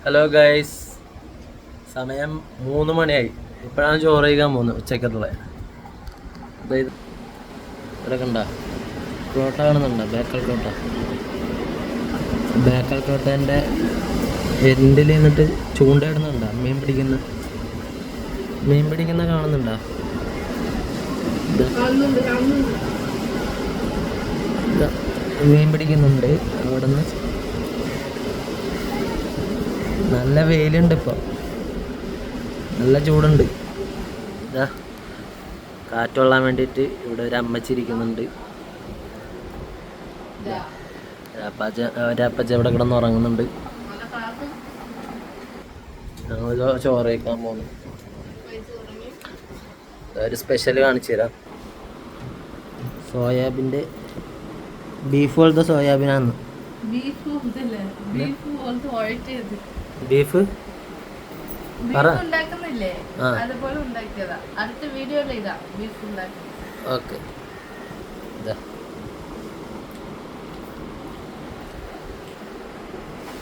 Hello guys, സമയം 3 മണിയായി. ഇപ്പോഴാണ് ചോറ് കഴിക്കാൻ പോകുന്നത് ഉച്ചക്കത്തുള്ള. അതായത് ഇവിടെ കണ്ട കോട്ട കാണുന്നുണ്ടോ? ബേക്കൽ കോട്ടേൻ്റെ എൻഡിൽ നിന്നിട്ട് ചൂണ്ടയിടുന്നുണ്ടോ? മീൻ പിടിക്കുന്ന കാണുന്നുണ്ടോ? മീൻ പിടിക്കുന്നുണ്ട് അവിടെ നിന്ന്. നല്ല വെയിലുണ്ട്, ഇപ്പോൾ നല്ല ചൂടുണ്ട്. കാറ്റ് കൊള്ളാൻ വേണ്ടിയിട്ട് ഇവിടെ ഒരു അമ്മച്ചി ഇരിക്കുന്നുണ്ട്. ഒരപ്പച്ച ഇവിടെ കിടന്ന് ഉറങ്ങുന്നുണ്ട്. ഞങ്ങൾ ചോറ് കഴിക്കാൻ പോകുന്നു. ഒരു സ്പെഷ്യൽ കാണിച്ചു തരാം. സോയാബീൻ്റെ ബീഫ് പോലത്തെ സോയാബീനാണ്. ബീഫ് അതുപോലെ ഉണ്ടാക്കിയതാ. അടുത്ത വീഡിയോയിൽ ഇതാ ബീഫ് ഉണ്ടാക്കി. ഓക്കെ.